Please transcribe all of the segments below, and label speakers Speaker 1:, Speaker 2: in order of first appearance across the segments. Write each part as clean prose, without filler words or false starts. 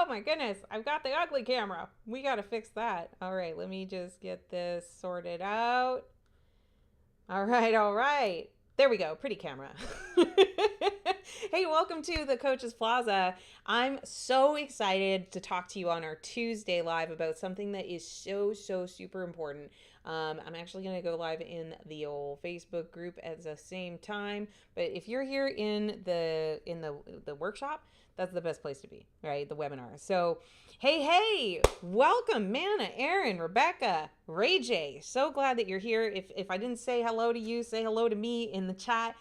Speaker 1: Oh my goodness, I've got the ugly camera. We got to fix that. All right, let me just get this sorted out. All right, all right. There we go. Pretty camera. Hey, welcome to the Coaches Plaza. I'm so excited to talk to you on our Tuesday live about something that is so super important. I'm actually going to go live in the old Facebook group at the same time. But if you're here in the workshop, that's the best place to be, right? The webinar. So, hey, welcome, Manna, Aaron, Rebecca, Ray J. So glad that you're here. If I didn't say hello to you, say hello to me in the chat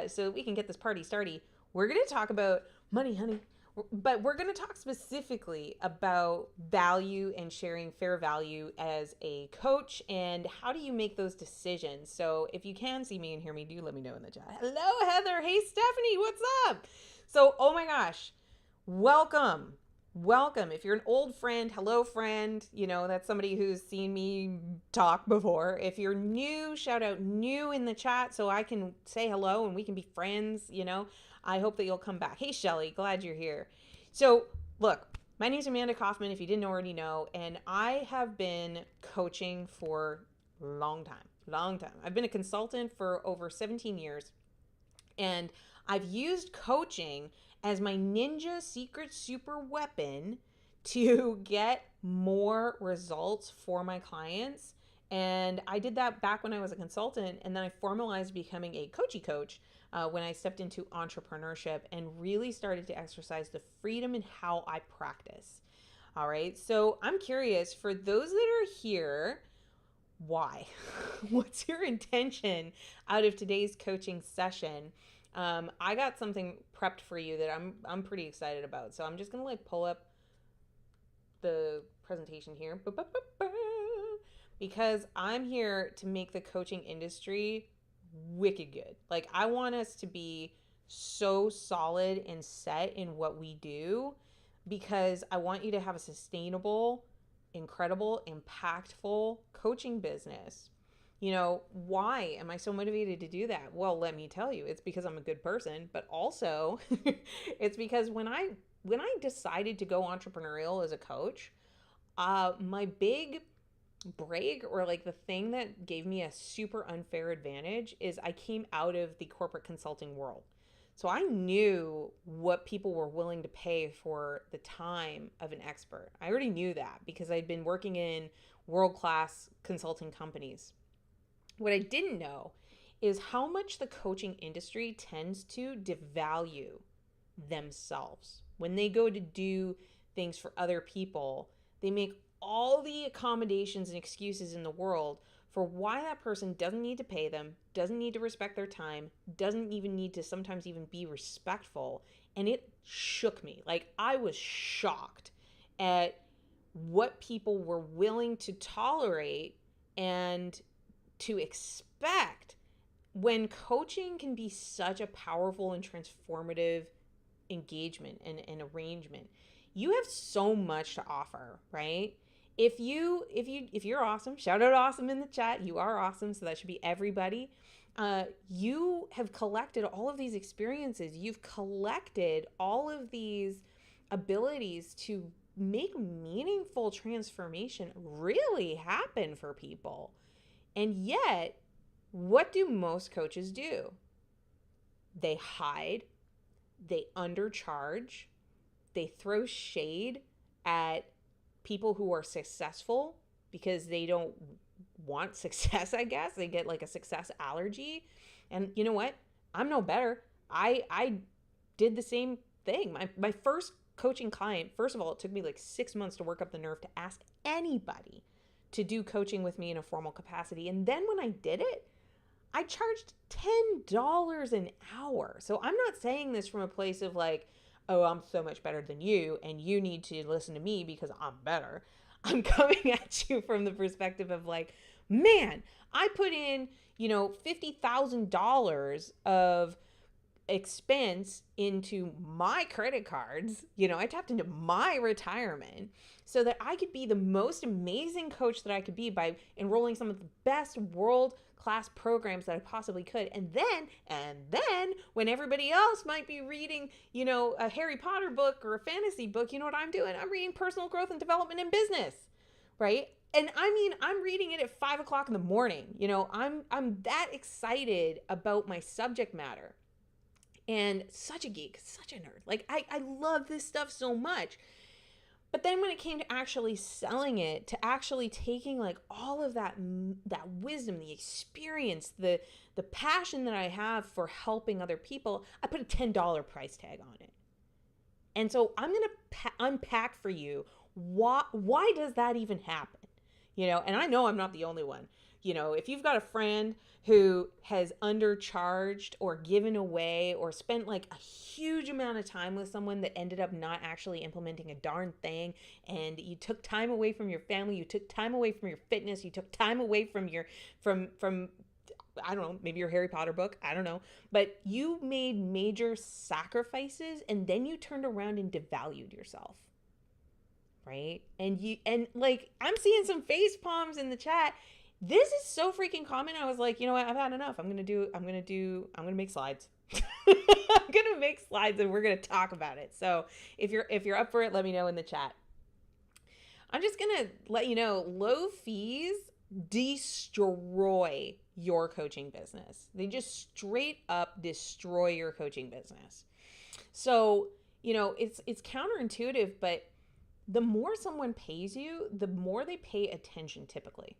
Speaker 1: so we can get this party started. We're going to talk about money, honey, but we're going to talk specifically about value and sharing fair value as a coach and how do you make those decisions. So if you can see me and hear me, do let me know in the chat. Hello, Heather. Hey, Stephanie, what's up? So, oh my gosh, welcome. Welcome. If you're an old friend, hello friend, that's somebody who's seen me talk before. If you're new, shout out new in the chat so I can say hello and we can be friends, I hope that you'll come back. Hey Shelly, glad you're here. So look, my name's Amanda Kaufman, if you didn't already know, and I have been coaching for a long time. I've been a consultant for over 17 years and I've used coaching as my ninja secret super weapon to get more results for my clients. And I did that back when I was a consultant, and then I formalized becoming a coachy coach when I stepped into entrepreneurship and really started to exercise the freedom in how I practice. All right, so I'm curious, for those that are here, why? What's your intention out of today's coaching session? I got something prepped for you that I'm pretty excited about. So I'm just gonna pull up the presentation here because I'm here to make the coaching industry wicked good. I want us to be so solid and set in what we do because I want you to have a sustainable, incredible, impactful coaching business. Why am I so motivated to do that? Well, let me tell you, it's because I'm a good person, but also it's because when I decided to go entrepreneurial as a coach, my big break, or the thing that gave me a super unfair advantage, is I came out of the corporate consulting world. So I knew what people were willing to pay for the time of an expert. I already knew that because I'd been working in world-class consulting companies. What I didn't know is how much the coaching industry tends to devalue themselves. When they go to do things for other people, they make all the accommodations and excuses in the world for why that person doesn't need to pay them, doesn't need to respect their time, doesn't even need to sometimes even be respectful. And it shook me. I was shocked at what people were willing to tolerate and to expect when coaching can be such a powerful and transformative engagement and arrangement. You have so much to offer, right? If you're awesome, shout out awesome in the chat. You are awesome, so that should be everybody. You have collected all of these experiences. You've collected all of these abilities to make meaningful transformation really happen for people. And yet, what do most coaches do? They hide, they undercharge, they throw shade at people who are successful because they don't want success, I guess. They get a success allergy. And you know what? I'm no better. I did the same thing. My first coaching client, first of all, it took me 6 months to work up the nerve to ask anybody to do coaching with me in a formal capacity. And then when I did it, I charged $10 an hour. So I'm not saying this from a place of oh, I'm so much better than you and you need to listen to me because I'm better. I'm coming at you from the perspective of man, I put in, $50,000 of expense into my credit cards. I tapped into my retirement so that I could be the most amazing coach that I could be by enrolling some of the best world class programs that I possibly could. And then when everybody else might be reading, a Harry Potter book or a fantasy book, you know what I'm doing? I'm reading personal growth and development in business, right? And I mean, I'm reading it at 5 o'clock in the morning. I'm that excited about my subject matter. And such a geek, such a nerd. Like, I love this stuff so much. But then when it came to actually selling it, to actually taking like all of that wisdom, the experience, the passion that I have for helping other people, I put a $10 price tag on it. And so I'm going to unpack for you why does that even happen? And I know I'm not the only one. If you've got a friend who has undercharged or given away or spent like a huge amount of time with someone that ended up not actually implementing a darn thing, and you took time away from your family, you took time away from your fitness, you took time away from your from I don't know, maybe your Harry Potter book, I don't know, but you made major sacrifices and then you turned around and devalued yourself. Right? And like, I'm seeing some face palms in the chat. This is so freaking common. I was like, you know what? I've had enough. I'm going to make slides. I'm going to make slides and we're going to talk about it. So if you're up for it, let me know in the chat. I'm just going to let you know, low fees destroy your coaching business. They just straight up destroy your coaching business. So, it's counterintuitive, but the more someone pays you, the more they pay attention typically,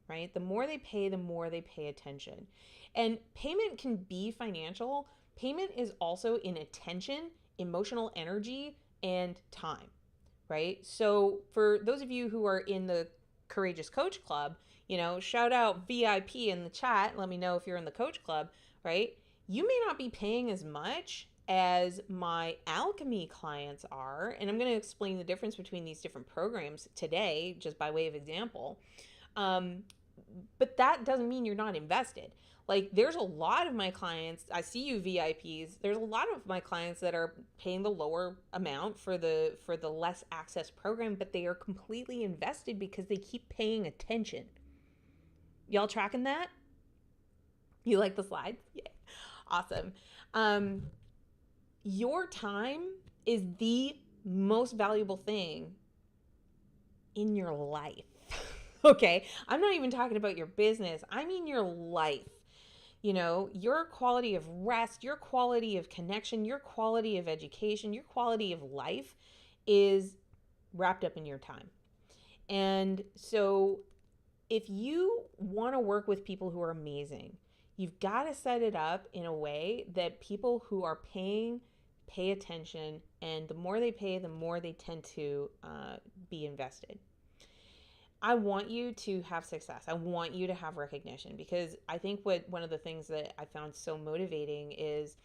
Speaker 1: right? The more they pay, the more they pay attention. And payment can be financial. Payment is also in attention, emotional energy, and time, right? So for those of you who are in the Courageous Coach Club, shout out VIP in the chat. Let me know if you're in the Coach Club, right? You may not be paying as much as my alchemy clients are, and I'm going to explain the difference between these different programs today, just by way of example. But that doesn't mean you're not invested. Like, there's a lot of my clients, I see you VIPs, there's a lot of my clients that are paying the lower amount for the less access program, but they are completely invested because they keep paying attention. Y'all tracking that? You like the slides? Yeah. Awesome. Your time is the most valuable thing in your life. Okay? I'm not even talking about your business. I mean your life. Your quality of rest, your quality of connection, your quality of education, your quality of life is wrapped up in your time. And so if you want to work with people who are amazing, you've got to set it up in a way that people who are pay attention, and the more they pay, the more they tend to be invested. I want you to have success. I want you to have recognition, because I think one of the things that I found so motivating is,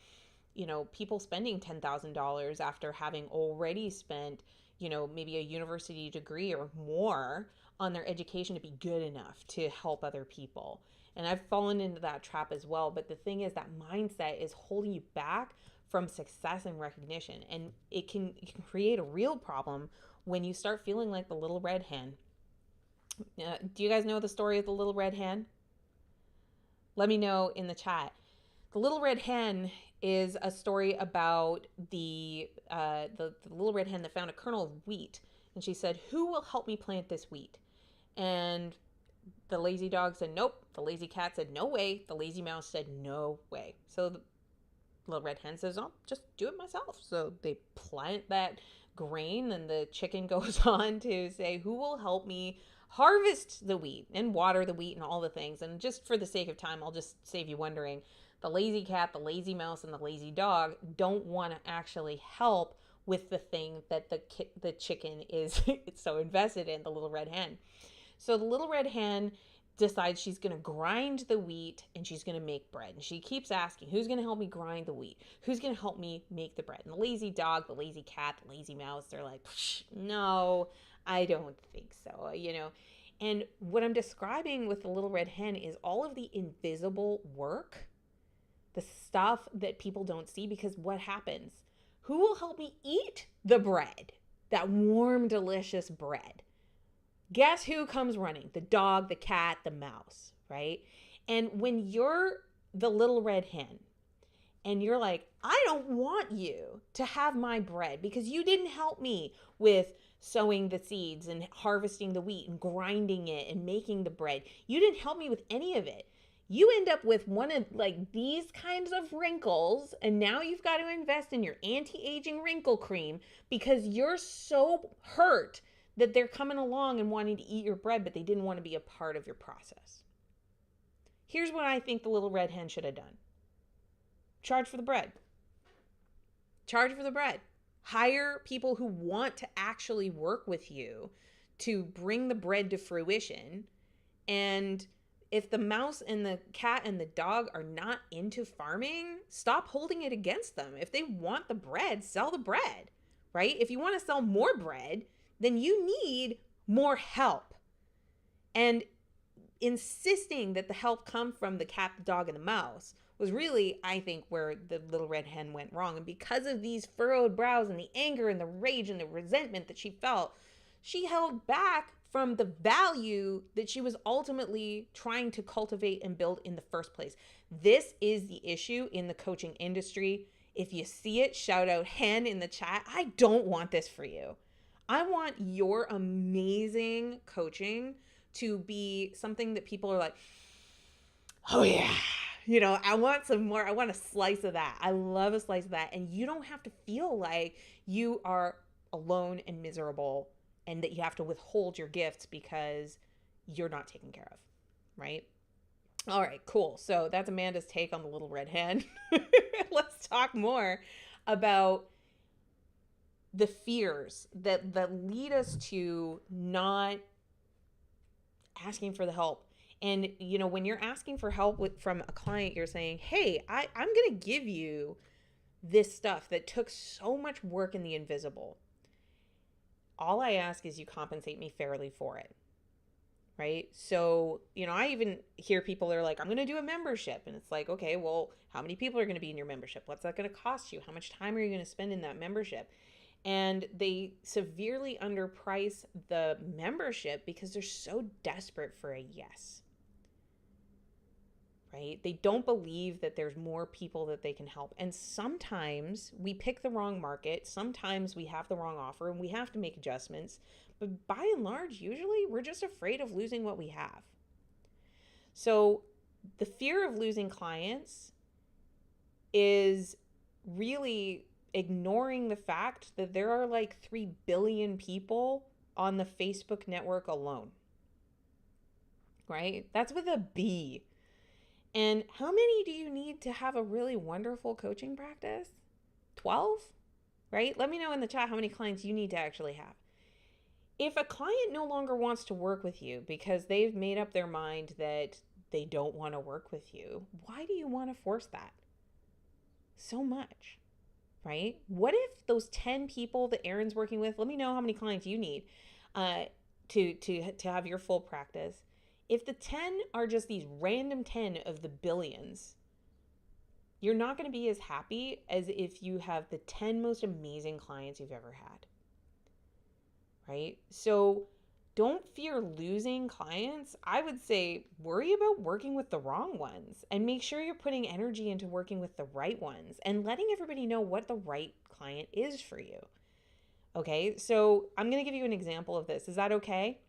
Speaker 1: people spending $10,000 after having already spent, maybe a university degree or more on their education to be good enough to help other people. And I've fallen into that trap as well. But the thing is, that mindset is holding you back from success and recognition. And it can create a real problem when you start feeling like the little red hen. Do you guys know the story of the little red hen? Let me know in the chat. The little red hen is a story about the little red hen that found a kernel of wheat, and she said, "Who will help me plant this wheat?" And the lazy dog said, "Nope." The lazy cat said, "No way." The lazy mouse said, "No way." So the little red hen says, "I'll just do it myself." So they plant that grain, and the chicken goes on to say, "Who will help me harvest the wheat and water the wheat and all the things?" And just for the sake of time, I'll just save you wondering. The lazy cat, the lazy mouse, and the lazy dog don't want to actually help with the thing that the chicken is so invested in, the little red hen. So the little red hen decides she's going to grind the wheat and she's going to make bread. And she keeps asking, who's going to help me grind the wheat? Who's going to help me make the bread? And the lazy dog, the lazy cat, the lazy mouse, they're like, no, I don't think so, And what I'm describing with the little red hen is all of the invisible work the stuff that people don't see, because what happens? Who will help me eat the bread? That warm, delicious bread. Guess who comes running? The dog, the cat, the mouse, right? And when you're the little red hen and you're like, I don't want you to have my bread because you didn't help me with sowing the seeds and harvesting the wheat and grinding it and making the bread. You didn't help me with any of it. You end up with one of like these kinds of wrinkles, and now you've got to invest in your anti-aging wrinkle cream because you're so hurt that they're coming along and wanting to eat your bread, but they didn't want to be a part of your process. Here's what I think the little red hen should have done. Charge for the bread. Charge for the bread. Hire people who want to actually work with you to bring the bread to fruition. And if the mouse and the cat and the dog are not into farming, stop holding it against them. If they want the bread, sell the bread, right? If you want to sell more bread, then you need more help. And insisting that the help come from the cat, the dog, and the mouse was really, I think, where the little red hen went wrong. And because of these furrowed brows and the anger and the rage and the resentment that she felt, she held back from the value that she was ultimately trying to cultivate and build in the first place. This is the issue in the coaching industry. If you see it, shout out hen in the chat. I don't want this for you. I want your amazing coaching to be something that people are like, oh yeah, you know, I want some more. I want a slice of that. I love a slice of that. And you don't have to feel like you are alone and miserable and that you have to withhold your gifts because you're not taken care of, right? All right, cool. So that's Amanda's take on the little red hen. Let's talk more about the fears that lead us to not asking for the help. And, you know, when you're asking for help from a client, you're saying, hey, I'm going to give you this stuff that took so much work in the invisible. All I ask is you compensate me fairly for it, right? So, you know, I even hear people that are like, I'm going to do a membership. And it's like, okay, well, how many people are going to be in your membership? What's that going to cost you? How much time are you going to spend in that membership? And they severely underprice the membership because they're so desperate for a yes, right? They don't believe that there's more people that they can help. And sometimes we pick the wrong market. Sometimes we have the wrong offer and we have to make adjustments. But by and large, usually we're just afraid of losing what we have. So the fear of losing clients is really ignoring the fact that there are like 3 billion people on the Facebook network alone, right? That's with a B. And how many do you need to have a really wonderful coaching practice? 12, right? Let me know in the chat how many clients you need to actually have. If a client no longer wants to work with you because they've made up their mind that they don't want to work with you, why do you want to force that so much, right? What if those 10 people that Erin's working with, let me know how many clients you need to have your full practice. If the 10 are just these random 10 of the billions, you're not going to be as happy as if you have the 10 most amazing clients you've ever had, right? So don't fear losing clients. I would say worry about working with the wrong ones and make sure you're putting energy into working with the right ones and letting everybody know what the right client is for you. Okay, so I'm going to give you an example of this. Is that okay?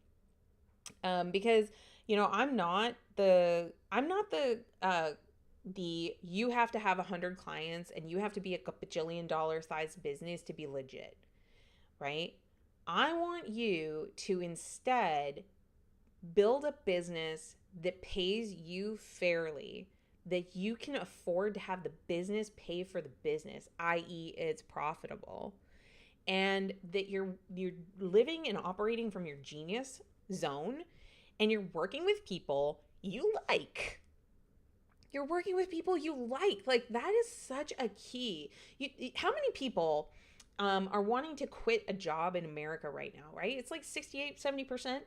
Speaker 1: Because you know, I'm not the you have to have 100 clients and you have to be a bajillion dollar size business to be legit, right? I want you to instead build a business that pays you fairly, that you can afford to have the business pay for the business, i.e. it's profitable, and that you're living and operating from your genius zone. And you're working with people you like. You're working with people you like. Like, that is such a key. How many people are wanting to quit a job in America right now, right? It's like 68, 70%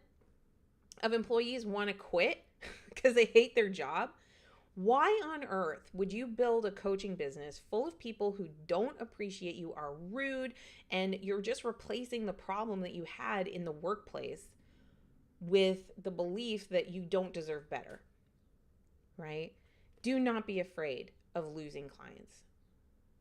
Speaker 1: of employees want to quit because they hate their job. Why on earth would you build a coaching business full of people who don't appreciate you, are rude, and you're just replacing the problem that you had in the workplace with the belief that you don't deserve better, right? Do not be afraid of losing clients.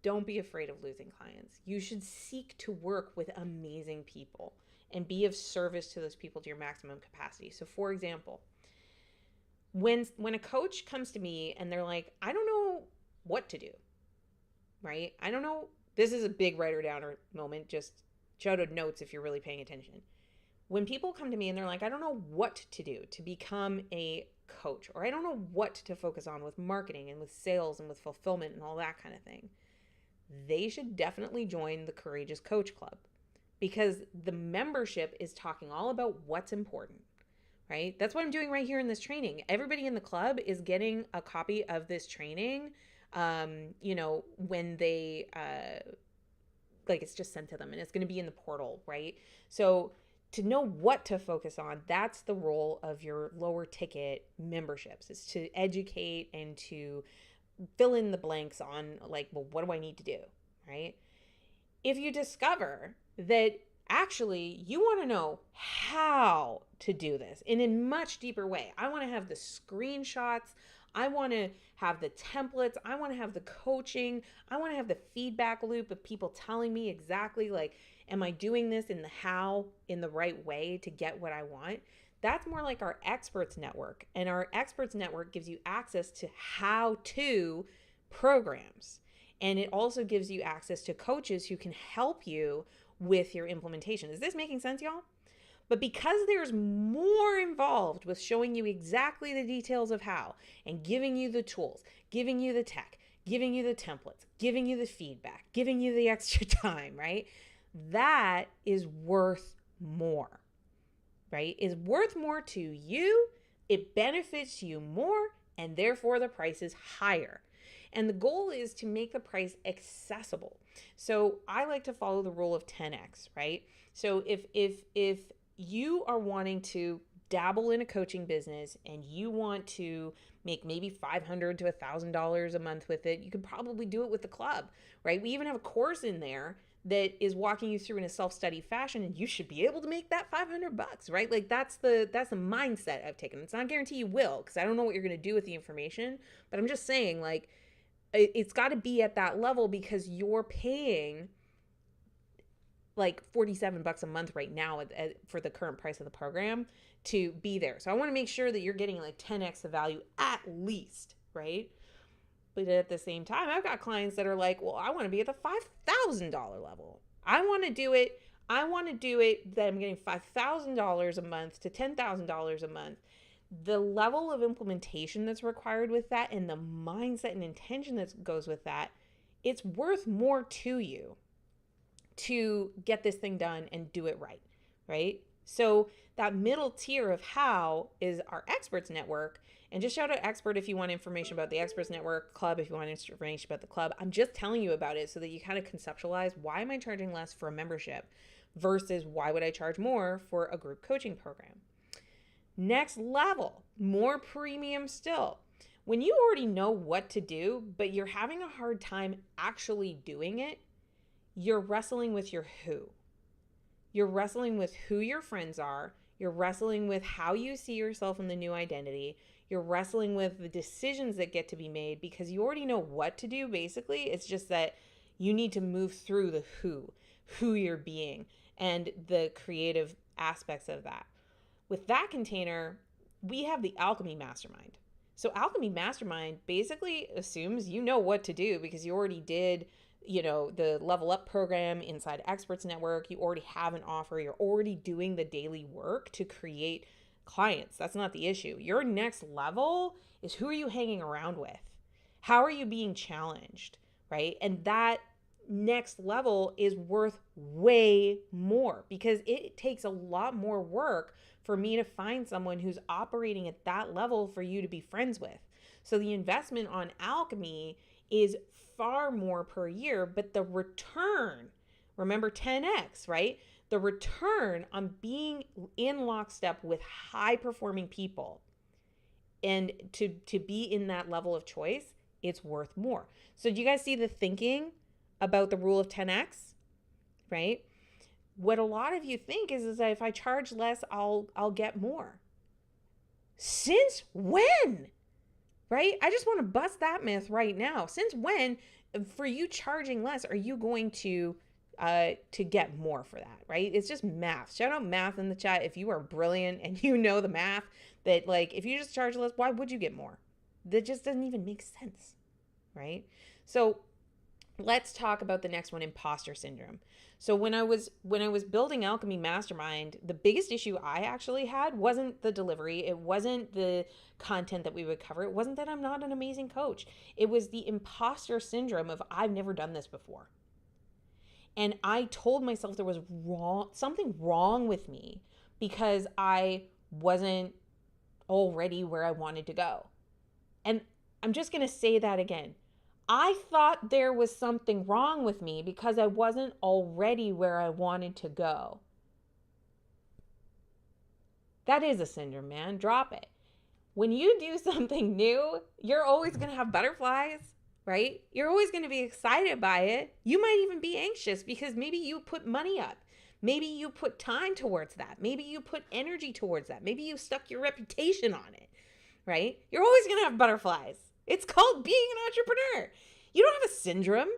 Speaker 1: Don't be afraid of losing clients. You should seek to work with amazing people and be of service to those people to your maximum capacity. So for example, when a coach comes to me and they're like, I don't know what to do, right? I don't know. This is a big writer downer moment. Just shout out notes if you're really paying attention. When people come to me and they're like, I don't know what to do to become a coach, or I don't know what to focus on with marketing and with sales and with fulfillment and all that kind of thing, they should definitely join the Courageous Coach Club, because the membership is talking all about what's important, right? That's what I'm doing right here in this training. Everybody in the club is getting a copy of this training, when they, it's just sent to them, and it's going to be in the portal, right? So to know what to focus on, that's the role of your lower ticket memberships, is to educate and to fill in the blanks on what do I need to do, right? If you discover that actually you want to know how to do this in a much deeper way, I want to have the screenshots, I want to have the templates, I want to have the coaching, I want to have the feedback loop of people telling me exactly am I doing this in the right way to get what I want? That's more like our experts network. And our experts network gives you access to how-to programs. And it also gives you access to coaches who can help you with your implementation. Is this making sense, y'all? But because there's more involved with showing you exactly the details of how and giving you the tools, giving you the tech, giving you the templates, giving you the feedback, giving you the extra time, right? That is worth more, right? Is worth more to you. It benefits you more, and therefore the price is higher. And the goal is to make the price accessible. So I like to follow the rule of 10x, right? So if you are wanting to dabble in a coaching business and you want to make maybe $500 to $1,000 a month with it, you could probably do it with the club, right? We even have a course in there that is walking you through in a self-study fashion, and you should be able to make that $500, right? That's the mindset I've taken. It's not a guarantee you will, because I don't know what you're going to do with the information, but I'm just saying it's got to be at that level, because you're paying $47 a month right now for the current price of the program to be there. So I want to make sure that you're getting 10x the value at least, right? But at the same time, I've got clients that are like, well, I want to be at the $5,000 level. I want to do it that I'm getting $5,000 a month to $10,000 a month. The level of implementation that's required with that, and the mindset and intention that goes with that, it's worth more to you to get this thing done and do it right, right? So that middle tier of how is our experts network. And just shout out expert if you want information about the experts network, club if you want information about the club. I'm just telling you about it so that you kind of conceptualize, why am I charging less for a membership versus why would I charge more for a group coaching program? Next level, more premium still. When you already know what to do, but you're having a hard time actually doing it, you're wrestling with your who. You're wrestling with who your friends are. You're wrestling with how you see yourself in the new identity. You're wrestling with the decisions that get to be made, because you already know what to do, basically. It's just that you need to move through the who you're being, and the creative aspects of that. With that container, we have the Alchemy Mastermind. So Alchemy Mastermind basically assumes you know what to do, because you already did the Level Up program inside Experts Network. You already have an offer. You're already doing the daily work to create clients. That's not the issue. Your next level is, who are you hanging around with? How are you being challenged, right? And that next level is worth way more, because it takes a lot more work for me to find someone who's operating at that level for you to be friends with. So the investment on Alchemy is far more per year, but the return, remember 10x, right? The return on being in lockstep with high performing people And to be in that level of choice, it's worth more. So do you guys see the thinking about the rule of 10x, right? What a lot of you think is that if I charge less, I'll get more. Since when? Right? I just want to bust that myth right now. Since when, for you charging less, are you going to get more for that, right? It's just math. Shout out math in the chat if you are brilliant and you know the math, that like if you just charge less, why would you get more? That just doesn't even make sense, right? So let's talk about the next one, imposter syndrome. So when I was building Alchemy Mastermind, the biggest issue I actually had wasn't the delivery, it wasn't the content that we would cover, it wasn't that I'm not an amazing coach. It was the imposter syndrome of I've never done this before. And I told myself there was something wrong with me because I wasn't already where I wanted to go. And I'm just going to say that again. I thought there was something wrong with me because I wasn't already where I wanted to go. That is a syndrome, man. Drop it. When you do something new, you're always going to have butterflies, right? You're always going to be excited by it. You might even be anxious because maybe you put money up. Maybe you put time towards that. Maybe you put energy towards that. Maybe you stuck your reputation on it, right? You're always going to have butterflies. It's called being an entrepreneur. You don't have a syndrome.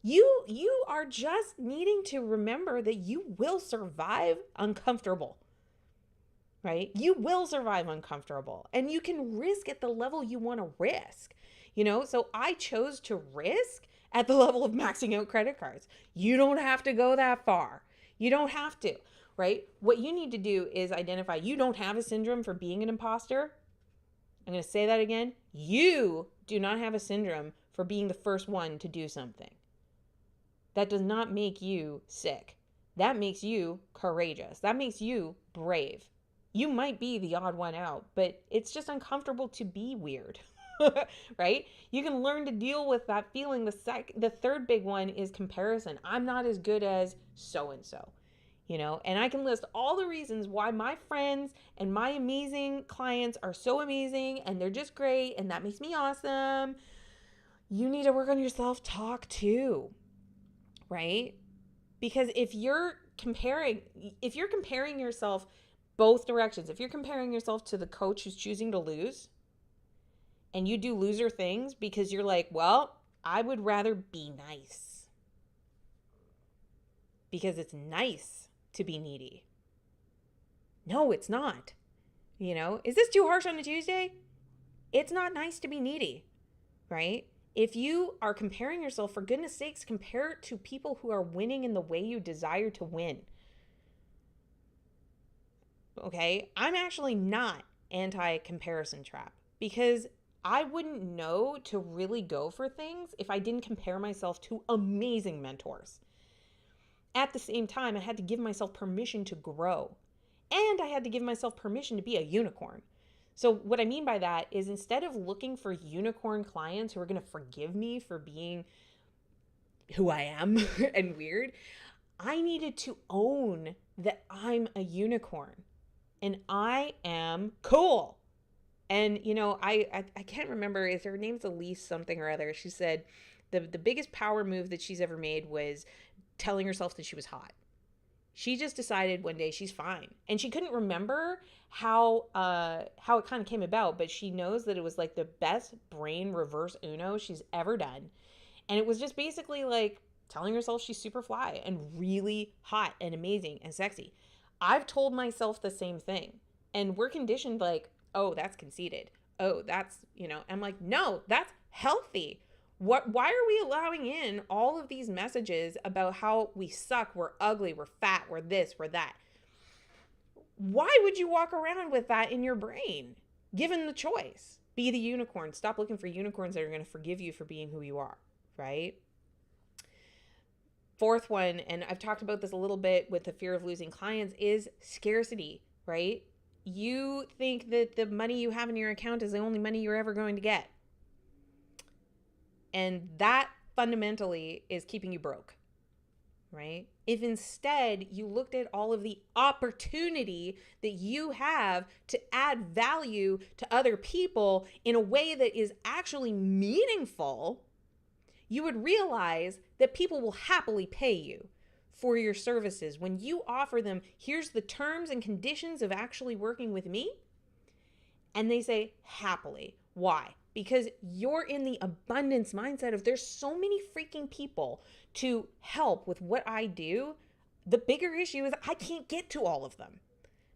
Speaker 1: You are just needing to remember that you will survive uncomfortable, right? You will survive uncomfortable, and you can risk at the level you want to risk, So I chose to risk at the level of maxing out credit cards. You don't have to go that far. You don't have to, right? What you need to do is identify you don't have a syndrome for being an imposter. I'm going to say that again. You do not have a syndrome for being the first one to do something. That does not make you sick. That makes you courageous. That makes you brave. You might be the odd one out, but it's just uncomfortable to be weird, right? You can learn to deal with that feeling. The third big one is comparison. I'm not as good as so-and-so. And I can list all the reasons why my friends and my amazing clients are so amazing and they're just great and that makes me awesome. You need to work on your self-talk too, right? Because if you're comparing yourself both directions, if you're comparing yourself to the coach who's choosing to lose and you do loser things because you're like, well, I would rather be nice because it's nice to be needy. No, it's not. Is this too harsh on a Tuesday? It's not nice to be needy, right? If you are comparing yourself, for goodness sakes, compare it to people who are winning in the way you desire to win. Okay? I'm actually not anti-comparison trap because I wouldn't know to really go for things if I didn't compare myself to amazing mentors. At the same time, I had to give myself permission to grow. And I had to give myself permission to be a unicorn. So what I mean by that is instead of looking for unicorn clients who are going to forgive me for being who I am and weird, I needed to own that I'm a unicorn and I am cool. And, I can't remember if her name's Elise something or other. She said the biggest power move that she's ever made was telling herself that she was hot. She just decided one day she's fine. And she couldn't remember how it kind of came about, but she knows that it was like the best brain reverse Uno she's ever done. And it was just basically like telling herself she's super fly and really hot and amazing and sexy. I've told myself the same thing. And we're conditioned like, oh, that's conceited. Oh, that's, I'm like, no, that's healthy. Why are we allowing in all of these messages about how we suck, we're ugly, we're fat, we're this, we're that? Why would you walk around with that in your brain? Given the choice, be the unicorn. Stop looking for unicorns that are going to forgive you for being who you are, right? Fourth one, and I've talked about this a little bit with the fear of losing clients, is scarcity, right? You think that the money you have in your account is the only money you're ever going to get. And that fundamentally is keeping you broke. right? If instead you looked at all of the opportunity that you have to add value to other people in a way that is actually meaningful, you would realize that people will happily pay you for your services. When you offer them, here's the terms and conditions of actually working with me, and they say happily. Why? Because you're in the abundance mindset of there's so many freaking people to help with what I do. The bigger issue is I can't get to all of them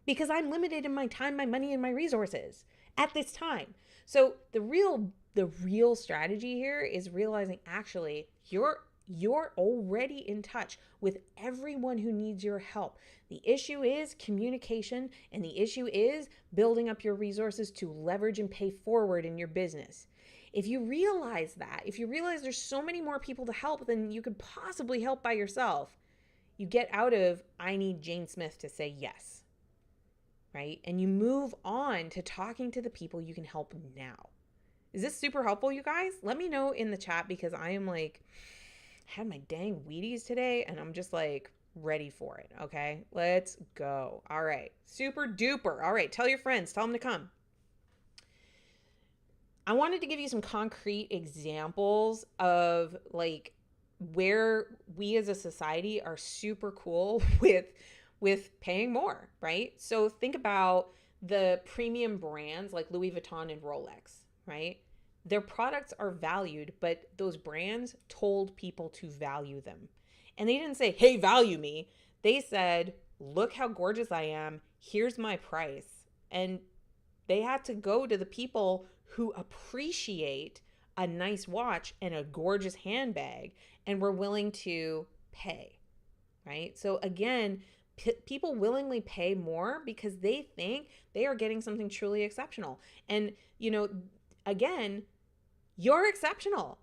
Speaker 1: because I'm limited in my time, my money, and my resources at this time. So the real strategy here is realizing actually you're already in touch with everyone who needs your help. The issue is communication, and the issue is building up your resources to leverage and pay forward in your business. If you realize that, if you realize there's so many more people to help than you could possibly help by yourself, you get out of I need Jane Smith to say yes, right? And you move on to talking to the people you can help now. Is this super helpful, you guys? Let me know in the chat, because I am like, I had my dang Wheaties today and I'm just like ready for it. Okay, let's go. All right, super duper. All right, tell your friends, tell them to come. I wanted to give you some concrete examples of like where we as a society are super cool with paying more, right? So think about the premium brands like Louis Vuitton and Rolex, right? Their products are valued, but those brands told people to value them. And they didn't say, hey, value me. They said, look how gorgeous I am. Here's my price. And they had to go to the people who appreciate a nice watch and a gorgeous handbag and were willing to pay, right? So again, people willingly pay more because they think they are getting something truly exceptional. And, again, you're exceptional.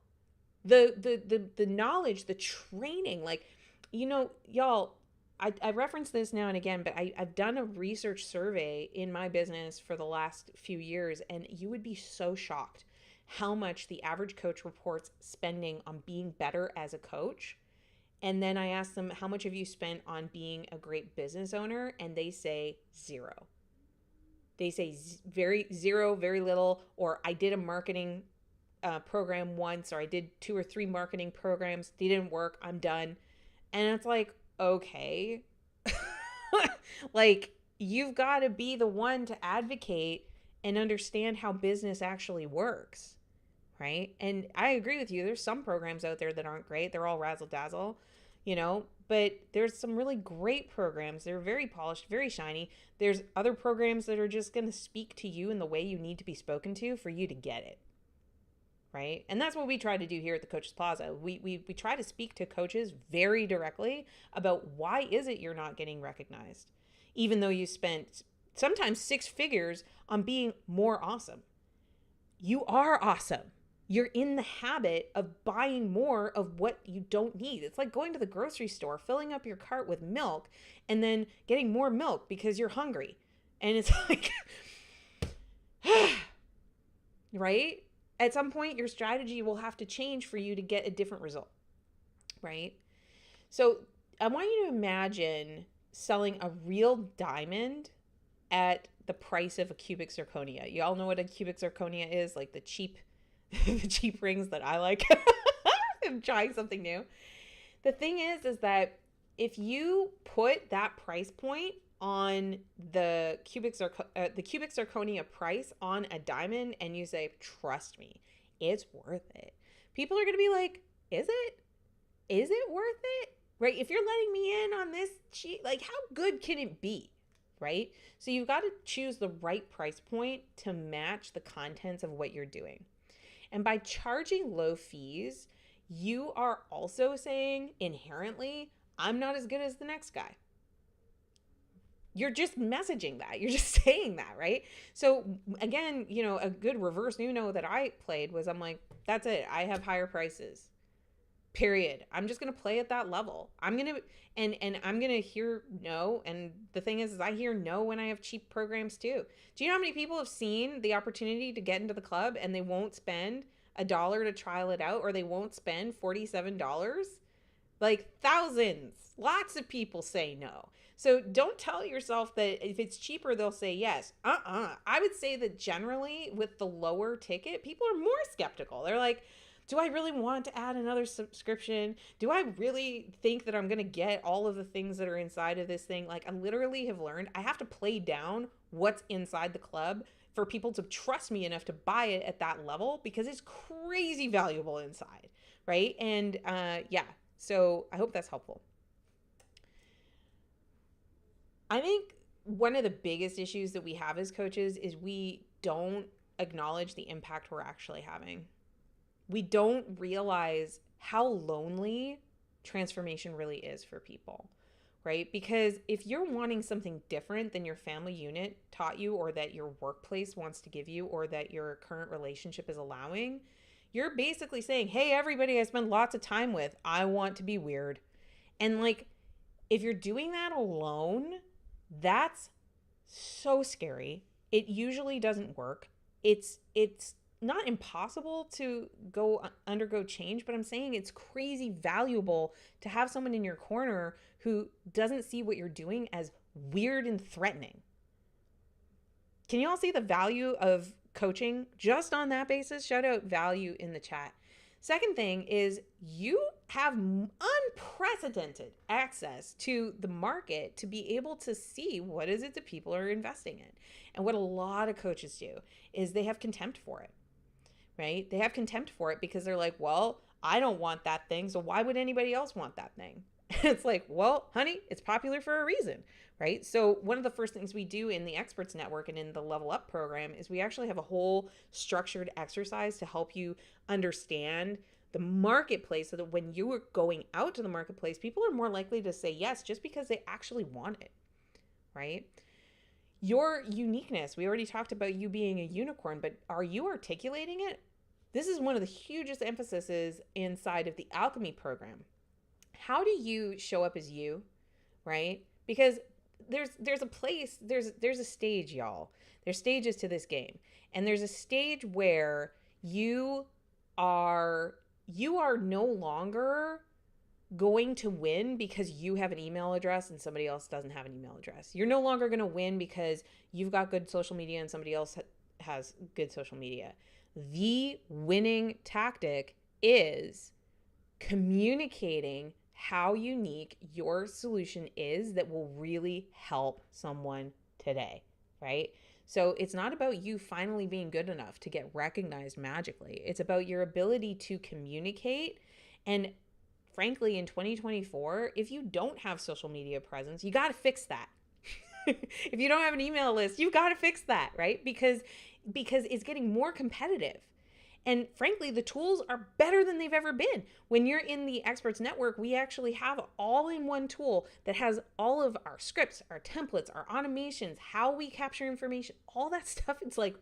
Speaker 1: The knowledge, the training, like, y'all, I reference this now and again, but I've done a research survey in my business for the last few years, and you would be so shocked how much the average coach reports spending on being better as a coach. And then I ask them, how much have you spent on being a great business owner? And they say zero. They say zero, very little, or I did a marketing program once, or I did 2 or 3 marketing programs. They didn't work. I'm done. And it's like, okay, like you've got to be the one to advocate and understand how business actually works, right? And I agree with you. There's some programs out there that aren't great. They're all razzle dazzle, but there's some really great programs. They're very polished, very shiny. There's other programs that are just going to speak to you in the way you need to be spoken to for you to get it. Right? And that's what we try to do here at the Coaches Plaza. We try to speak to coaches very directly about why is it you're not getting recognized, even though you spent sometimes 6 figures on being more awesome. You are awesome. You're in the habit of buying more of what you don't need. It's like going to the grocery store, filling up your cart with milk, and then getting more milk because you're hungry. And it's like, right? At some point, your strategy will have to change for you to get a different result, right? So I want you to imagine selling a real diamond at the price of a cubic zirconia. You all know what a cubic zirconia is, like the cheap rings that I like. I'm trying something new. The thing is that if you put that price point on the cubic zirconia price on a diamond and you say, trust me, it's worth it, people are going to be like, is it worth it? Right? If you're letting me in on this cheap, like how good can it be? Right? So you've got to choose the right price point to match the contents of what you're doing. And by charging low fees, you are also saying inherently, I'm not as good as the next guy. You're just messaging that. You're just saying that, right? So again, a good reverse that I played was I'm like, that's it. I have higher prices. Period. I'm just going to play at that level. I'm going to, and I'm going to hear no. And the thing is I hear no when I have cheap programs too. Do you know how many people have seen the opportunity to get into the club and they won't spend $1 to trial it out, or they won't spend $47? Like thousands, lots of people say no. So don't tell yourself that if it's cheaper, they'll say yes. I would say that generally with the lower ticket, people are more skeptical. They're like, do I really want to add another subscription? Do I really think that I'm going to get all of the things that are inside of this thing? Like, I literally have learned I have to play down what's inside the club for people to trust me enough to buy it at that level, because it's crazy valuable inside, right? And yeah, so I hope that's helpful. I think one of the biggest issues that we have as coaches is we don't acknowledge the impact we're actually having. We don't realize how lonely transformation really is for people, right? Because if you're wanting something different than your family unit taught you, or that your workplace wants to give you, or that your current relationship is allowing, you're basically saying, hey, everybody I spend lots of time with, I want to be weird. And like, if you're doing that alone, that's so scary. It usually doesn't work. It's not impossible to undergo change, but I'm saying it's crazy valuable to have someone in your corner who doesn't see what you're doing as weird and threatening. Can you all see the value of coaching just on that basis? Shout out value in the chat. Second thing is, you have unprecedented access to the market to be able to see what is it that people are investing in. And what a lot of coaches do is they have contempt for it, right? They have contempt for it because they're like, well, I don't want that thing, so why would anybody else want that thing? It's like, well, honey, it's popular for a reason, right? So one of the first things we do in the Experts Network and in the Level Up program is we actually have a whole structured exercise to help you understand the marketplace, so that when you are going out to the marketplace, people are more likely to say yes just because they actually want it, right? Your uniqueness, we already talked about you being a unicorn, but are you articulating it? This is one of the hugest emphases inside of the Alchemy program. How do you show up as you, right? Because there's a place, there's a stage, y'all. There's stages to this game. And there's a stage where you are no longer going to win because you have an email address and somebody else doesn't have an email address. You're no longer going to win because you've got good social media and somebody else has good social media. The winning tactic is communicating how unique your solution is that will really help someone today, right? So it's not about you finally being good enough to get recognized magically. It's about your ability to communicate. And frankly, in 2024, if you don't have social media presence, you got to fix that. If you don't have an email list, you've got to fix that, right? Because it's getting more competitive. And frankly, the tools are better than they've ever been. When you're in the Experts Network, we actually have all-in-one tool that has all of our scripts, our templates, our automations, how we capture information, all that stuff. It's like,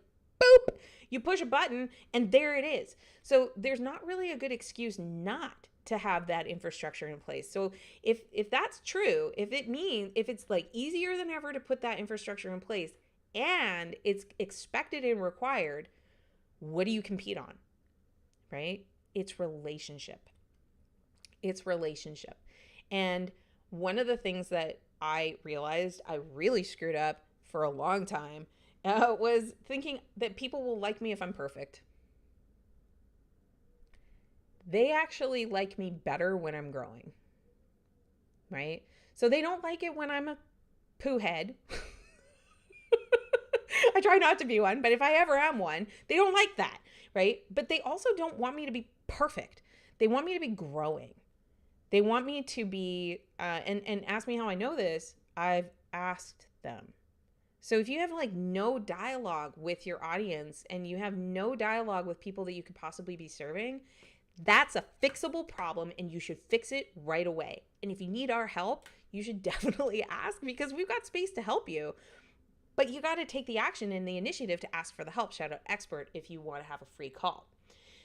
Speaker 1: boop, you push a button and there it is. So there's not really a good excuse not to have that infrastructure in place. So if that's true, if it's like easier than ever to put that infrastructure in place and it's expected and required, what do you compete on, right? It's relationship. It's relationship. And one of the things that I realized I really screwed up for a long time was thinking that people will like me if I'm perfect. They actually like me better when I'm growing, right? So they don't like it when I'm a poo head. I try not to be one, but if I ever am one, they don't like that, right? But they also don't want me to be perfect. They want me to be growing. They want me to be, and ask me how I know this, I've asked them. So if you have like no dialogue with your audience and you have no dialogue with people that you could possibly be serving, that's a fixable problem and you should fix it right away. And if you need our help, you should definitely ask, because we've got space to help you. But you got to take the action and the initiative to ask for the help. Shout out expert if you want to have a free call.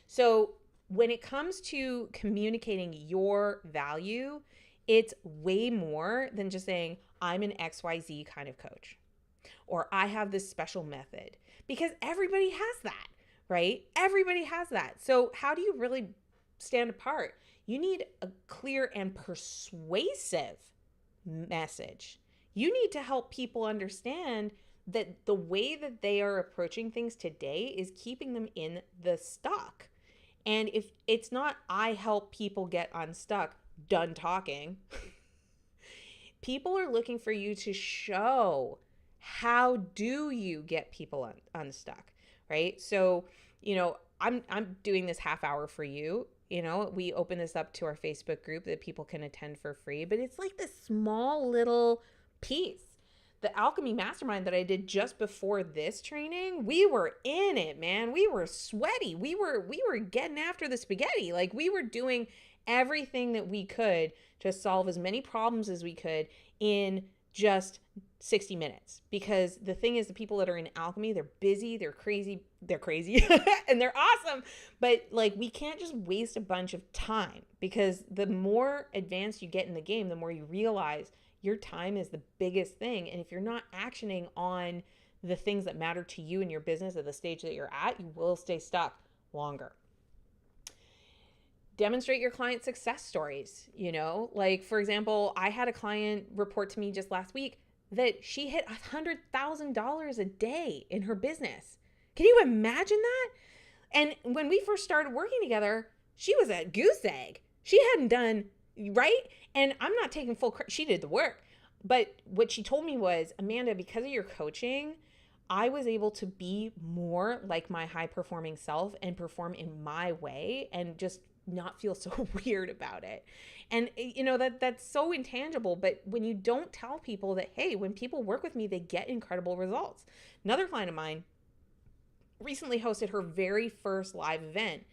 Speaker 1: So when it comes to communicating your value, it's way more than just saying, I'm an XYZ kind of coach, or I have this special method, because everybody has that, right? Everybody has that. So how do you really stand apart? You need a clear and persuasive message. You need to help people understand that the way that they are approaching things today is keeping them in the stuck. And if it's not, I help people get unstuck, done talking. People are looking for you to show, how do you get people unstuck, right? So, I'm doing this half hour for you. We open this up to our Facebook group that people can attend for free, but it's like this small little piece. The Alchemy Mastermind that I did just before this training, we were in it, man. We were sweaty. We were getting after the spaghetti. Like, we were doing everything that we could to solve as many problems as we could in just 60 minutes. Because the thing is, the people that are in Alchemy, they're busy, they're crazy, and they're awesome. But like, we can't just waste a bunch of time, because the more advanced you get in the game, the more you realize your time is the biggest thing. And if you're not actioning on the things that matter to you in your business at the stage that you're at, you will stay stuck longer. Demonstrate your client success stories. Like, for example, I had a client report to me just last week that she hit $100,000 a day in her business. Can you imagine that? And when we first started working together, she was a goose egg. She hadn't done right. And I'm not taking full credit. She did the work. But what she told me was, Amanda, because of your coaching, I was able to be more like my high performing self and perform in my way and just not feel so weird about it. And that's so intangible. But when you don't tell people that, hey, when people work with me, they get incredible results. Another client of mine recently hosted her very first live event.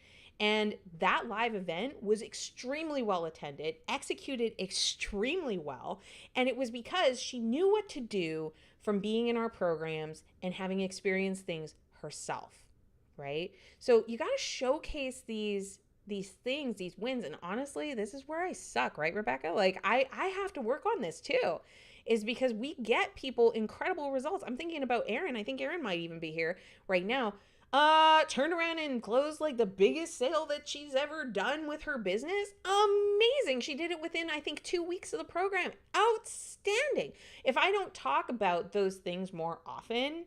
Speaker 1: And that live event was extremely well attended, executed extremely well. And it was because she knew what to do from being in our programs and having experienced things herself, right? So you got to showcase these things, these wins. And honestly, this is where I suck, right, Rebecca? Like, I have to work on this too, is because we get people incredible results. I'm thinking about Erin. I think Erin might even be here right now. Turned around and closed like the biggest sale that she's ever done with her business. Amazing. She did it within, I think, 2 weeks of the program. Outstanding. If I don't talk about those things more often,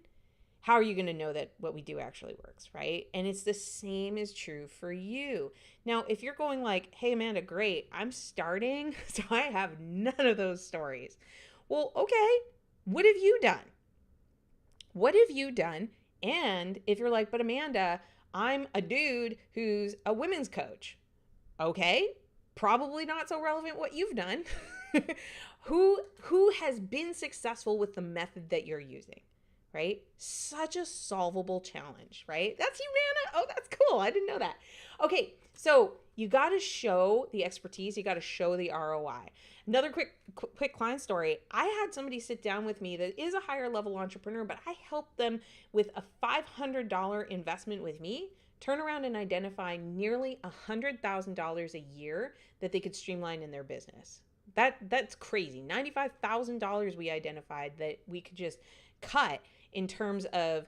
Speaker 1: how are you going to know that what we do actually works, right? And it's the same is true for you. Now, if you're going like, hey, Amanda, great, I'm starting, so I have none of those stories. Well, okay, what have you done? What have you done? And if you're like, but Amanda, I'm a dude who's a women's coach. Okay, probably not so relevant what you've done. Who has been successful with the method that you're using, right? Such a solvable challenge, right? That's you, Nana. Oh, that's cool. I didn't know that. Okay, so you got to show the expertise. You got to show the ROI. Another quick client story. I had somebody sit down with me that is a higher level entrepreneur, but I helped them with a $500 investment with me, turn around and identify nearly $100,000 a year that they could streamline in their business. That's crazy. $95,000 we identified that we could just cut in terms of,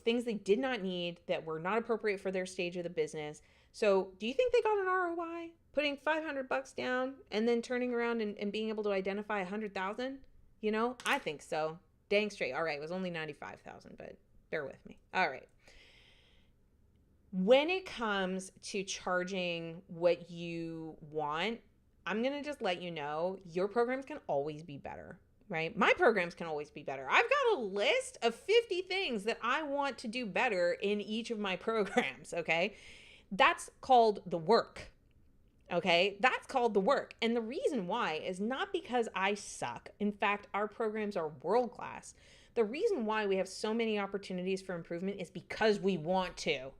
Speaker 1: things they did not need that were not appropriate for their stage of the business. So do you think they got an ROI? Putting $500 down and then turning around and being able to identify 100,000? I think so. Dang straight. All right. It was only 95,000, but bear with me. All right. When it comes to charging what you want, I'm going to just let you know, your programs can always be better, right? My programs can always be better. I've got a list of 50 things that I want to do better in each of my programs. Okay. That's called the work. Okay, that's called the work. And the reason why is not because I suck. In fact, our programs are world class. The reason why we have so many opportunities for improvement is because we want to,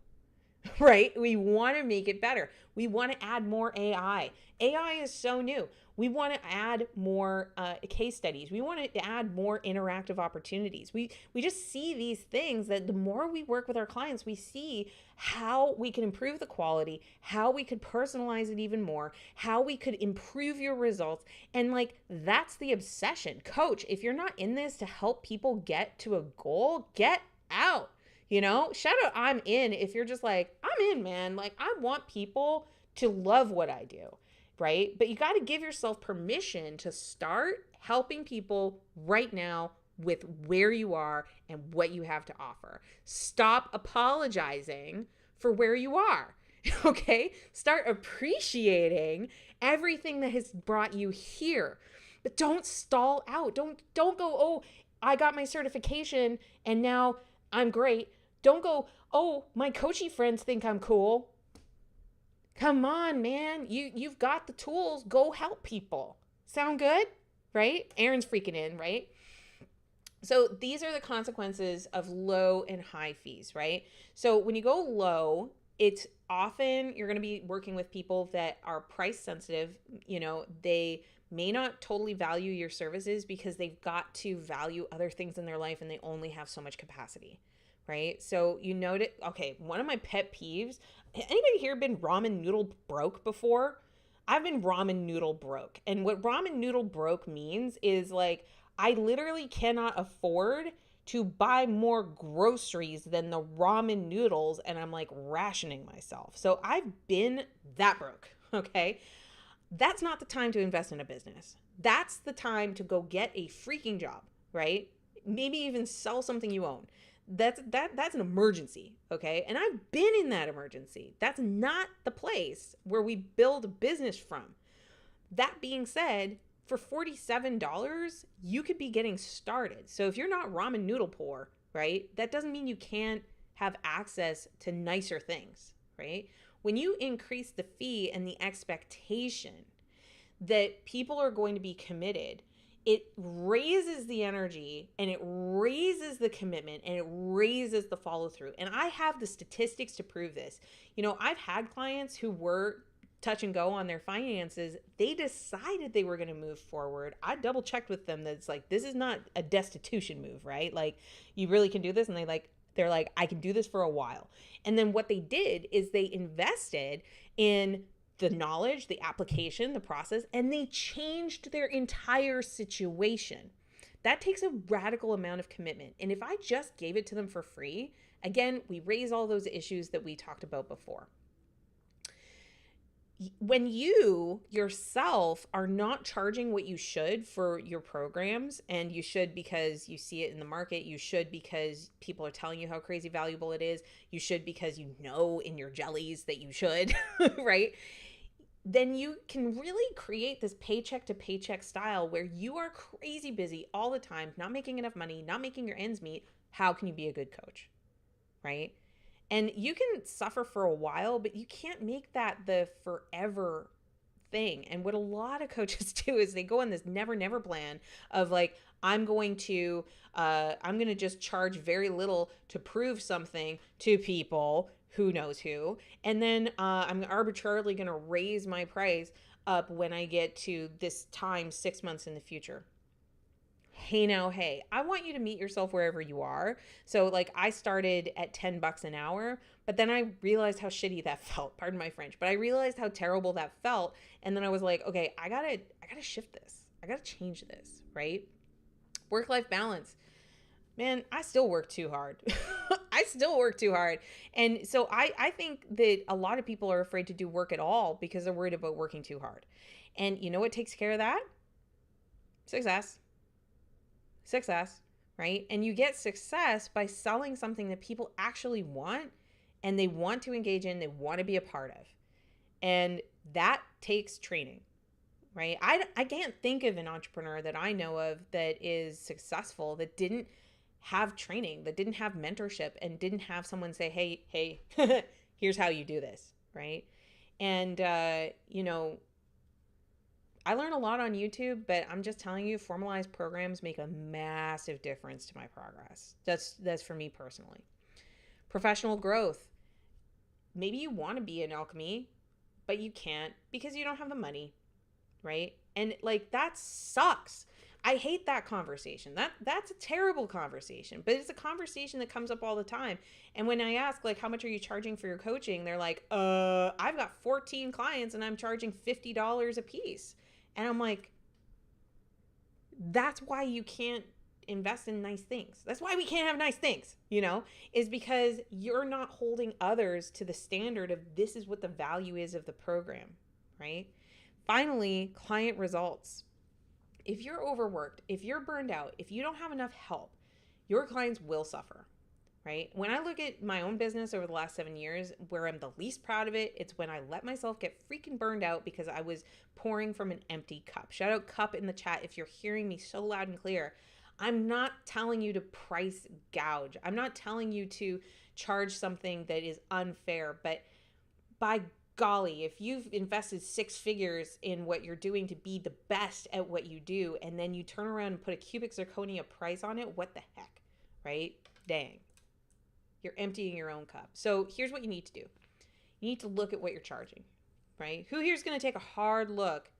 Speaker 1: right? We want to make it better. We want to add more AI. AI is so new. We want to add more case studies. We want to add more interactive opportunities. We just see these things that the more we work with our clients, we see how we can improve the quality, how we could personalize it even more, how we could improve your results. And like, that's the obsession. Coach, if you're not in this to help people get to a goal, get out. Shout out, I'm in. If you're just like, I'm in, man. Like, I want people to love what I do. right? But you got to give yourself permission to start helping people right now with where you are and what you have to offer. Stop apologizing for where you are. Okay? Start appreciating everything that has brought you here. But don't stall out. Don't go, "Oh, I got my certification and now I'm great." Don't go, "Oh, my coachy friends think I'm cool." Come on, man. You've got the tools. Go help people. Sound good? Right? Aaron's freaking in, right? So these are the consequences of low and high fees, right? So when you go low, it's often you're going to be working with people that are price sensitive. They may not totally value your services because they've got to value other things in their life and they only have so much capacity, right? So you notice, okay, one of my pet peeves, anybody here been ramen noodle broke before? I've been ramen noodle broke. And what ramen noodle broke means is like, I literally cannot afford to buy more groceries than the ramen noodles, and I'm like rationing myself. So I've been that broke, okay? That's not the time to invest in a business. That's the time to go get a freaking job, right? Maybe even sell something you own. That's an emergency, okay? And I've been in that emergency. That's not the place where we build a business from. That being said, for $47, you could be getting started. So if you're not ramen noodle poor, right, that doesn't mean you can't have access to nicer things, right? When you increase the fee and the expectation that people are going to be committed, it raises the energy and it raises the commitment and it raises the follow through. And I have the statistics to prove this. I've had clients who were touch and go on their finances. They decided they were going to move forward. I double checked with them that it's like, this is not a destitution move, right? Like, you really can do this. And they're like, I can do this for a while. And then what they did is they invested in the knowledge, the application, the process, and they changed their entire situation. That takes a radical amount of commitment. And if I just gave it to them for free, again, we raise all those issues that we talked about before. When you yourself are not charging what you should for your programs, and you should because you see it in the market, you should because people are telling you how crazy valuable it is, you should because you know in your jellies that you should, right? Then you can really create this paycheck to paycheck style where you are crazy busy all the time, not making enough money, not making your ends meet. How can you be a good coach, right? And you can suffer for a while, but you can't make that the forever thing. And what a lot of coaches do is they go on this never, never plan of like, I'm going to just charge very little to prove something to people, who knows who. And then I'm arbitrarily going to raise my price up when I get to this time 6 months in the future. Hey, I want you to meet yourself wherever you are. So like, I started at $10 an hour, but then I realized how shitty that felt. Pardon my French, but I realized how terrible that felt. And then I was like, okay, I gotta shift this. I gotta change this, right? Work-life balance. Man, I still work too hard. I still work too hard. And so I think that a lot of people are afraid to do work at all because they're worried about working too hard. And you know what takes care of that? Success, right? And you get success by selling something that people actually want and they want to engage in, they want to be a part of. And that takes training, right? I can't think of an entrepreneur that I know of that is successful that didn't have training, that didn't have mentorship, and didn't have someone say, hey, here's how you do this, right? And, I learn a lot on YouTube, but I'm just telling you, formalized programs make a massive difference to my progress. That's for me personally. Professional growth. Maybe you want to be in alchemy, but you can't because you don't have the money, right? And like, that sucks. I hate that conversation. That's a terrible conversation, but it's a conversation that comes up all the time. And when I ask, like, how much are you charging for your coaching? They're like, I've got 14 clients and I'm charging $50 a piece. And I'm like, that's why you can't invest in nice things. That's why we can't have nice things, is because you're not holding others to the standard of this is what the value is of the program, right? Finally, client results. If you're overworked, if you're burned out, if you don't have enough help, your clients will suffer, right? When I look at my own business over the last 7 years, where I'm the least proud of it, it's when I let myself get freaking burned out because I was pouring from an empty cup. Shout out cup in the chat if you're hearing me so loud and clear. I'm not telling you to price gouge. I'm not telling you to charge something that is unfair, but by golly, if you've invested 6 figures in what you're doing to be the best at what you do, and then you turn around and put a cubic zirconia price on it, what the heck, right? Dang. You're emptying your own cup. So here's what you need to do. You need to look at what you're charging, right? Who here is going to take a hard look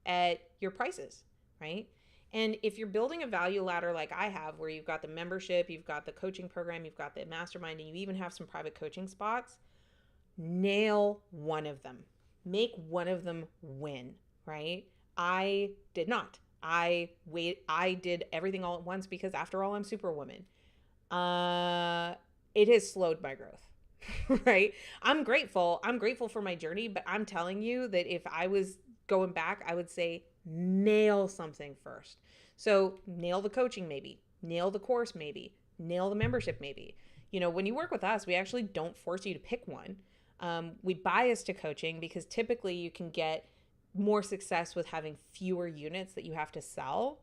Speaker 1: at your prices, right? And if you're building a value ladder like I have, where you've got the membership, you've got the coaching program, you've got the mastermind, and you even have some private coaching spots, nail one of them. Make one of them win, right? I did not. I did everything all at once because after all, I'm Superwoman. It has slowed my growth, right? I'm grateful for my journey, but I'm telling you that if I was going back, I would say nail something first. So nail the coaching, maybe, nail the course, maybe, nail the membership, maybe. When you work with us, we actually don't force you to pick one. We bias to coaching because typically you can get more success with having fewer units that you have to sell.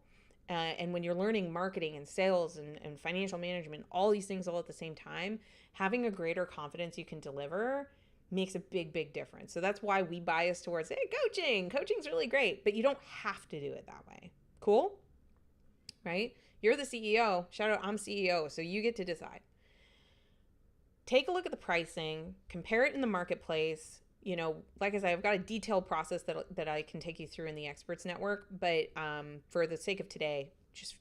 Speaker 1: And when you're learning marketing and sales and financial management, all these things all at the same time, having a greater confidence you can deliver makes a big, big difference. So that's why we bias towards, hey, coaching's really great, but you don't have to do it that way. Cool? Right? You're the CEO. Shout out, I'm CEO. So you get to decide. Take a look at the pricing, compare it in the marketplace. Like I said, I've got a detailed process that I can take you through in the Experts Network, but for the sake of today, just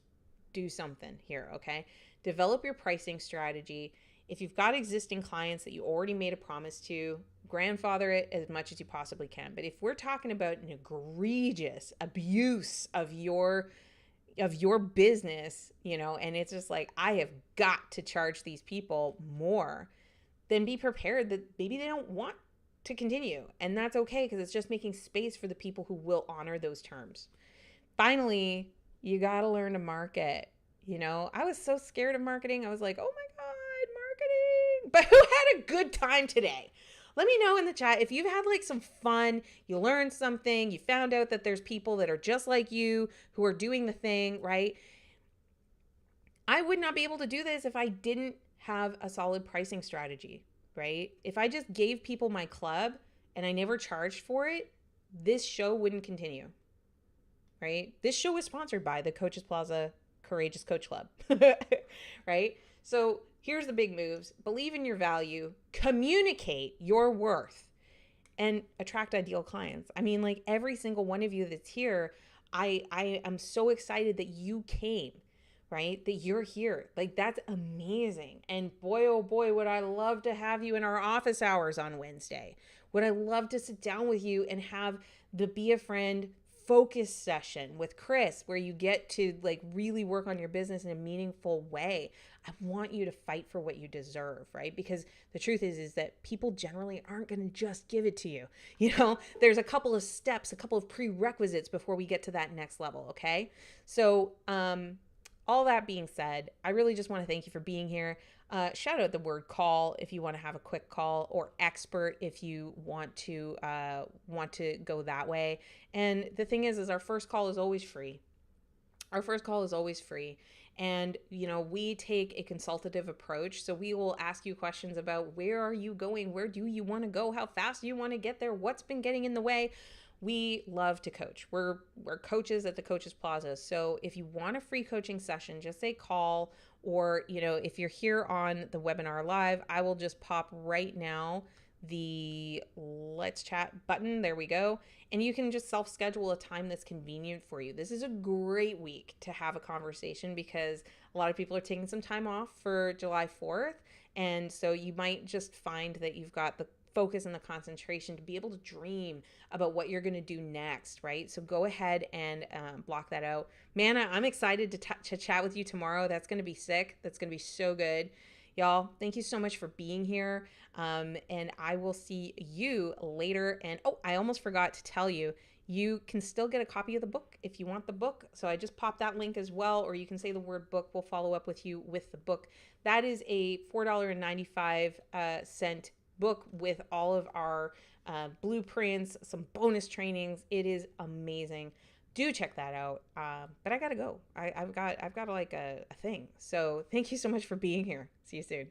Speaker 1: do something here, okay? Develop your pricing strategy. If you've got existing clients that you already made a promise to, grandfather it as much as you possibly can. But if we're talking about an egregious abuse of your business, and it's just like, I have got to charge these people more, then be prepared that maybe they don't want to continue. And that's okay, because it's just making space for the people who will honor those terms. Finally, you got to learn to market. I was so scared of marketing. I was like, oh my God, marketing. But who had a good time today? Let me know in the chat if you've had some fun, you learned something, you found out that there's people that are just like you who are doing the thing, right? I would not be able to do this if I didn't have a solid pricing strategy, right? If I just gave people my club and I never charged for it, this show wouldn't continue, right? This show is sponsored by the Coaches Plaza Courageous Coach Club, right? So here's the big moves. Believe in your value, communicate your worth, and attract ideal clients. I mean, every single one of you that's here, I am so excited that you came, right? That you're here. That's amazing. And boy, oh boy, would I love to have you in our office hours on Wednesday. Would I love to sit down with you and have the Be a Friend focus session with Chris, where you get to really work on your business in a meaningful way. I want you to fight for what you deserve, right? Because the truth is that people generally aren't going to just give it to you. There's a couple of steps, a couple of prerequisites before we get to that next level. Okay. So, all that being said, I really just want to thank you for being here. Shout out the word call if you want to have a quick call, or expert if you want to go that way. And the thing is our first call is always free. Our first call is always free. And, we take a consultative approach. So we will ask you questions about where are you going? Where do you want to go? How fast do you want to get there? What's been getting in the way? We love to coach. We're coaches at the Coaches Plaza. So if you want a free coaching session, just say call, or, if you're here on the webinar live, I will just pop right now the let's chat button. There we go. And you can just self-schedule a time that's convenient for you. This is a great week to have a conversation because a lot of people are taking some time off for July 4th. And so you might just find that you've got the focus and the concentration to be able to dream about what you're going to do next, right? So go ahead and block that out. Manna, I'm excited to chat with you tomorrow. That's going to be sick. That's going to be so good. Y'all, thank you so much for being here. And I will see you later. And I almost forgot to tell you, you can still get a copy of the book if you want the book. So I just popped that link as well, or you can say the word book. We'll follow up with you with the book. That is a $4.95 book with all of our blueprints, some bonus trainings. It is amazing. Do check that out. But I gotta go. I've got like a thing. So thank you so much for being here. See you soon.